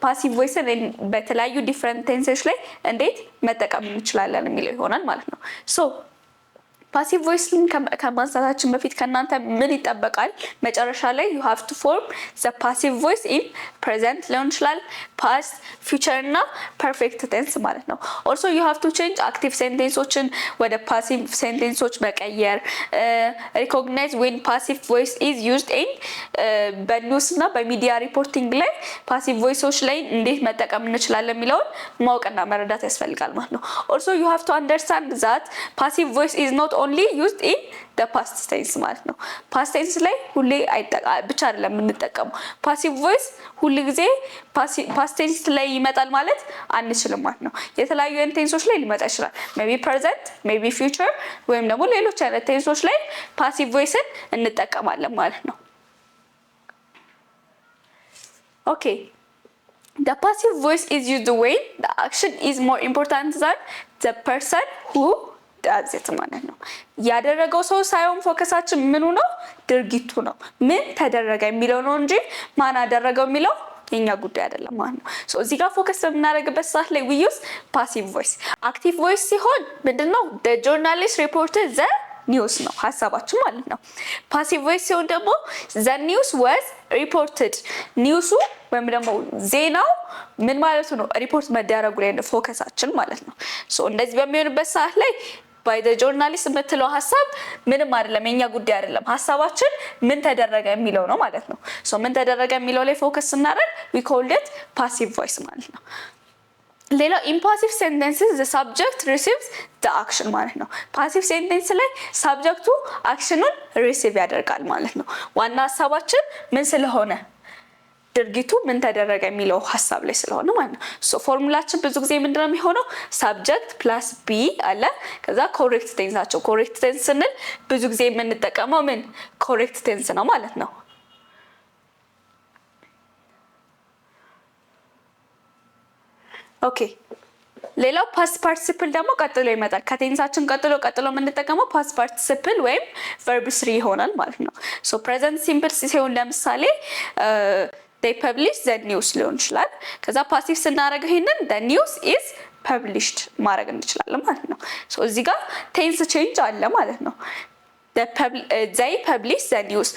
ፓሲቭ ቮይስን በተለያዩ ዲፈረንት ቴንሶች ላይ እንዴት መጠቀም እንችላለን የሚለው ይሆናል ማለት ነው። ሶ ፓሲቭ ቮይስን ከማንሳታችን በፊት ከናንተ ምን ይጠበቃል? መጨረሻ ላይ you have to form the passive voice in present ሊሆን ይችላል past future እና perfect tense ማለት ነው። also you have to change active sentenceዎችን ወደ passive sentenceዎች መቀየር recognize when passive voice is used in በኒውስ እና በሚዲያ ሪፖርቲንግ ላይ passive voiceዎች ላይ እንዴት መጠቀም እንችላለን የሚለውን ማወቅና መረዳት ያስፈልጋል ማለት ነው። also you have to understand that passive voice is not only used in the past tense ማለት ነው። past tense ላይ ሁሌ ብቻ አይደለም የምንጠቀመው passive voice ሁሉ ጊዜ past tense ላይ ይመጣል ማለት አንችልም ማለት ነው። የተለያዩ ቴንሶች ላይ ሊመጣ ይችላል maybe present maybe future ወይም ደግሞ ሌሎች አይነት ቴንሶች ላይ passive voiceን እንጠቀማለን ማለት ነው። okay the passive voice is used when the action is more important than the person who ዳዝት ማለት ነው። ያደረገው ሰው ሳይሆን ፎከሳችን ምኑ ነው? ድርጊቱ ነው። ምን ተደረገ የሚለው ነው እንጂ ማን አደረገው የሚለው የኛ ጉዳይ አይደለም ማለት ነው። ሶ እዚህ ጋር ፎከስ በምናደርግበት ሰዓት ላይ we use passive voice። active voice ሲሆን ምንድነው? the journalist reported the news ነው ሐሳባችን ማለት ነው። passive voice ሲሆን ደግሞ the news was reported ኒውሱ ወይም ደግሞ ዜናው ምን ማለቱ ነው? ሪፖርት መደረጉ ላይ ነው ፎከሳችን ማለት ነው። ሶ እንደዚህ በሚሆንበት ሰዓት ላይ by the journalist የምትለው ሐሳብ ምንም አይደለም የኛ ጉዳይ አይደለም ሐሳባችን ምን ተደረገ የሚለው ነው ማለት ነው። ሶ ምን ተደረገ የሚለው ላይ ፎከስ ስናደርግ we called it passive voice ማለት ነው። ሌላው in passive sentences the subject receives the action ማለት ነው። passive sentence ላይ ሳብጀክቱ አክሽኑን ሪሲቭ ያደርጋል ማለት ነው። ዋና ሐሳባችን ምን ስለሆነ ድርጊቱ ምን ተደረገ የሚለው ሐሳብ ላይ ስለሆነ ማለት ነው። ሶ ፎርሙላችን ብዙ ጊዜ ምንድነው የሚሆነው? subject plus be አለ ከዛ correct tense ናቸው። correct tense ስንል ብዙ ጊዜ የምንጠቀመው ምን correct tense ነው ማለት ነው። ኦኬ ሌላው past participle ደግሞ ቀጥሎ ይመጣል። ከቴንሳችን ቀጥሎ የምንጠቀመው past participle ወይም verb 3 ይሆናል ማለት ነው። ሶ present simple ሲሆን ለምሳሌ they published the news ሊሆን ይችላል። ከዛ ፓሲቭ ስናደርገው ይሄንን the news is published ማድረግ እንችላለን ማለት ነው። ሶ እዚህ ጋር ቴንስ ቼንጅ አለ ማለት ነው። they published the news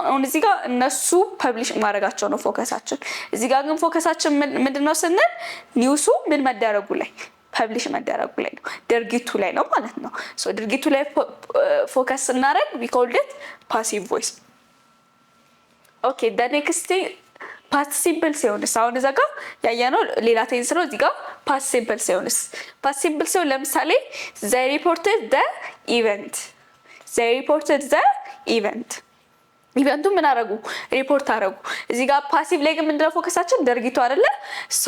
አሁን እዚህ ጋር እነሱ ፐብሊሽ ማድረጋቸው ነው ፎከሳችን። እዚህ ጋር ግን ፎከሳችን ምንድነው ስንል ኒውሱ ምን መደረጉ ላይ ፐብሊሽ መደረጉ ላይ ነው ድርጊቱ ላይ ነው ማለት ነው። ሶ ድርጊቱ ላይ ፎከስ ስናደርግ we called it passive voice። okay the next past simple ሲሆንስ አሁን እዛ ጋር ያየነው ሌላ ቴንስ ነው። እዚህ ጋር past simple ሲሆንስ past simple ሲሆን ለምሳሌ they reported the event ኢቨንቱ ምን አረጉ? ሪፖርት አረጉ። እዚህ ጋር ፓሲቭ ላይ ግን ምንድነው ፎከሳችን? ድርጊቱ አይደለ? ሶ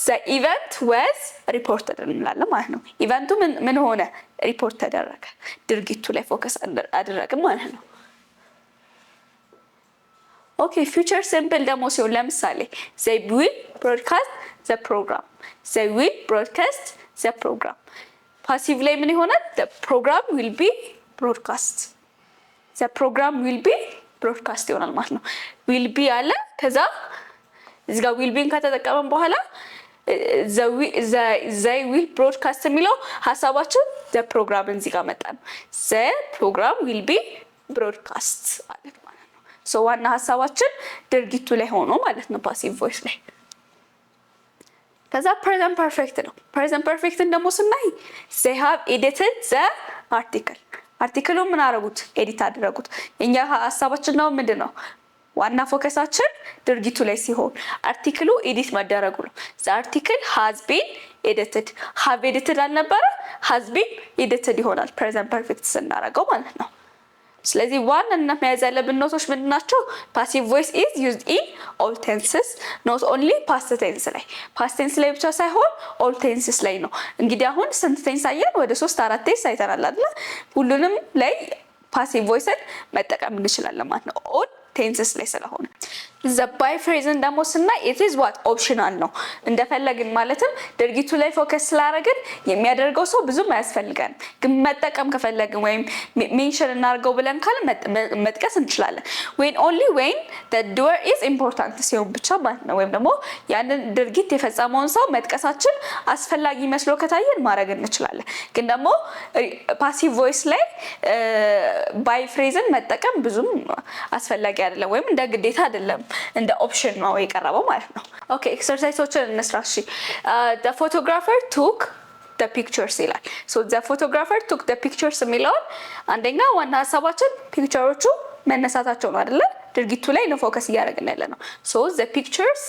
the event was reported እንላለን ማለት ነው። ኢቨንቱ ምን ሆነ? ሪፖርት ተደረገ። ድርጊቱ ላይ ፎከስ አደረግን ማለት ነው። ኦኬ ፊውቸር ሲምፕል ደግሞ ሲሆን ለምሳሌ they will broadcast the program ፓሲቭ ላይ ምን ይሆናል? the program will be broadcast ይሆናል ማለት ነው። will be አለ ከዛ እዚህ ጋር will be ከተጠቀመን በኋላ they will broadcast የሚለው ሐሳባችን the program እዚህ ጋር መጣ ነው። the program will be broadcast ማለት ነው። ሶ ዋና ሐሳባችን ድርጊቱ ላይ ሆኖ ማለት ነው ፓሲቭ ቮይስ ላይ። ከዛ present perfect ነው። present perfect ደግሞ ስናይ they have edited the article ምን አደረጉት? ኤዲት አደረጉት። የኛ ሐሳባችን ነው ምንድነው? ዋና ፎከሳችን ድርጊቱ ላይ ሲሆን አርቲክሉ ኤዲት መደረጉ ነው። the article has been edited have edited አልነበረ has been edited ይሆናል present perfect ስናደርገው ማለት ነው። ስለዚህ ዋናና መያዝ ያለብን ኖቶች ምንድናቸው? passive voice is used in all tenses not only past tense ላይ past tense ላይ ብቻ ሳይሆን all tenses ላይ ነው። እንግዲህ አሁን ስንት ቴንስ አየን? ወደ 3-4 ቴንስ አይተናል አይደል? ሁሉንም ላይ passive voice መጠቀም እንችላለን ማለት ነው። all ቴንስስ ላይ ስለሆነ the by phrase ደግሞ ስናይ it is what optional ነው እንደፈለግን ማለትም ድርጊቱ ላይ ፎከስ ስላደረግን የሚያደርገው ሰው ብዙም አያስፈልገን ግን መጠቀም ከፈለግን ወይም ሜንሽን እናርገው ብለን ካለ መጥቀስ እንችላለን when only when the doer is important ሲሆን ብቻ ማለት ነው ወይም ደግሞ ያንን ድርጊት የፈጸመውን ሰው መጥቀሳችን አስፈላጊ መስሎ ከታየን ማድረግ እንችላለን ግን ደግሞ ፓሲቭ ቮይስ ላይ by phrase መጠቀም ብዙም አስፈላጊ አይደለም ወይም እንደ ግዴታ አይደለም እንደ ኦፕሽን ነው የቀረበው ማለት ነው ኦኬ ኤክሰርሳይሶችን እንስራ እሺ the photographer took the pictures ይላል so the photographer took the pictures የሚለውን አንደኛ ዋና ሐሳባችን ፒክቸሮቹ መነሳታቸው ነው አይደለ ድርጊቱ ላይ ነው ፎከስ እያደረግን ያለ ነው so the pictures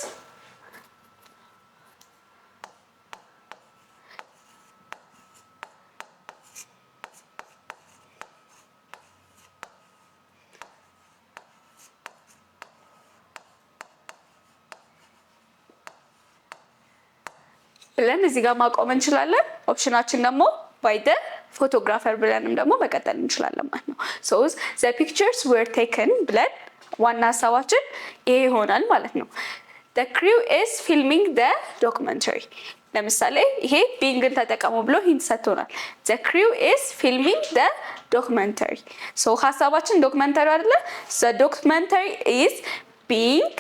ብለን እዚህ ጋር ማቆም እንችላለን ኦፕሽናችን ደግሞ by the photographer ብለንም ደግሞ መቀጠል እንችላለን ማለት ነው so the pictures were taken ብለን ዋና ሐሳባችን ይሄ ይሆናል ማለት ነው the crew is filming the documentary ለምሳሌ ይሄ beingን ተጠቀሙ ብሎ ሂንት ሰጥቶናል the crew is filming the documentary so ሐሳባችን ዶክመንተሪ አይደለ the documentary is being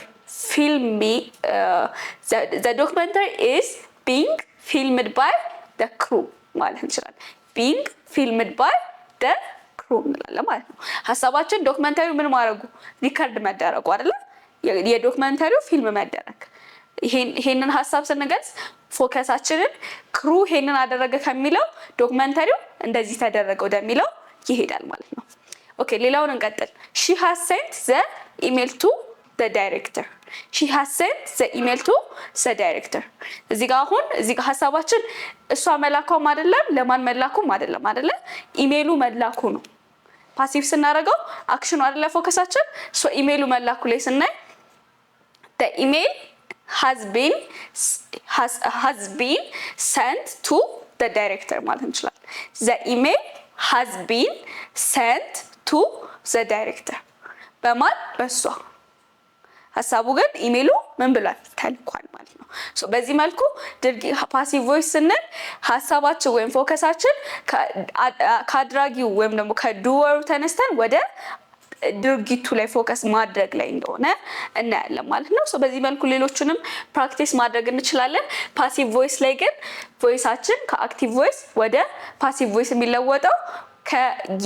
filming the documentary is being filmed by the crew ማለት እንችላለን being filmed by the crew እንላለን ማለት ነው ሐሳባችን ዶክመንታሪው ምን ማድረጉ ሪከርድ መደረጉ አይደለ የዶክመንታሪው ፊልም መደረግ ይሄንን ሐሳብ ስንገልጽ ፎከሳችንን ክሩ ይሄንን አደረገ ከሚለው ዶክመንታሪው እንደዚህ ተደረገ ወደሚለው ይሄዳል ማለት ነው ኦኬ ሌላውን እንቀጥል she has sent the email to the director she has sent the email to the director እዚህ ጋር አሁን እዚህ ጋር ሐሳባችን እሷ መላኩም አይደለም ለማን መላኩም አይደለ ኢሜሉ መላኩ ነው ፓሲቭ ስናደርገው አክሽኑ አይደለ ፎከሳችን ሶ ኢሜሉ መላኩ ላይ ስናይ the email has been sent to the director ማለት እንችላለን the email has been sent to the director በማን በሷ ሐሳቡ ግን ኢሜሉ ምን ብሏል ተልኳል ማለት ነው ሶ በዚህ መልኩ ፓሲቭ ቮይስ ስንል ሐሳባችን ወይም ፎከሳችን ከአድራጊው ወይም ደግሞ ከዱወሩ ተነስተን ወደ ድርጊቱ ላይ ፎከስ ማድረግ ላይ እንደሆነ እናያለን ማለት ነው ሶ በዚህ መልኩ ሌሎችንም ፕራክቲስ ማድረግ እንችላለን ፓሲቭ ቮይስ ላይ ግን ቮይሳችን ከአክቲቭ ቮይስ ወደ ፓሲቭ ቮይስ የሚለወጠው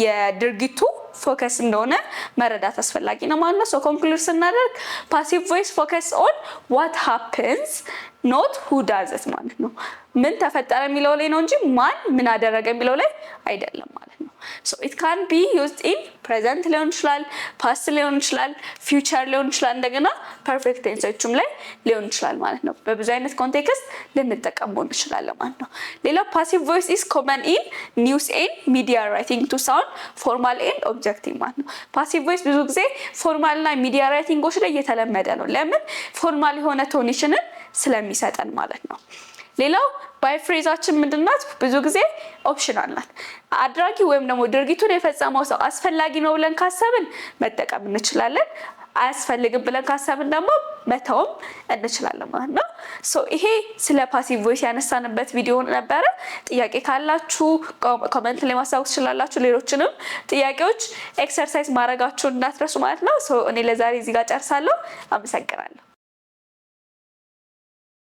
የድርጊቱ ፎከስ እንደሆነ መረዳት አስፈላጊ ነው ማለት ነው ሶ ኮንክሉድ ስናደርግ ፓሲቭ ቮይስ ፎከስ ኦን what happens not who does it ማለት ነው ምን ተፈጠረ የሚለው ላይ ነው እንጂ ማን ምን አደረገ የሚለው ላይ አይደለም ማለት ነው so it can be used in present ሊሆን ይችላል past ሊሆን ይችላል future ሊሆን ይችላል እንደገና perfect tenseዎችም ላይ ሊሆን ይችላል ማለት ነው በብዙ አይነት ኮንቴክስት ልንጠቀመው እንችላለን ማለት ነው ሌላው passive voice is common in news and media writing to sound formal and objective ማለት ነው passive voice ብዙ ጊዜ ፎርማል እና ሚዲያ ራይቲንጎች ላይ የተለመደ ነው ለምን ፎርማል የሆነ ቶኔሽንን ስለሚሰጠን ማለት ነው ሌላው ባይ ፍሬዛችን ምንድናት ብዙ ጊዜ ኦፕሽናል ናት አድራጊ ወይም ደግሞ ድርጊቱን የፈጸመው ሰው አስፈላጊ ነው ብለን ካሰብን መጠቀም እንችላለን አያስፈልግም ብለን ካሰብን ደግሞ መተውም እንችላለን ማለት ነው ሶ ይሄ ስለ ፓሲቭ ቮይስ ያነሳንበት ቪዲዮ ነበረ ጥያቄ ካላችሁ ኮሜንት ላይ ማሳወቅ ትችላላችሁ ሌሎችንም ጥያቄዎች ኤክሰርሳይዝ ማድረጋችሁን እንዳትረሱ ማለት ነው ሶ እኔ ለዛሬ እዚህ ጋር ጨርሳለሁ አመሰግናለሁ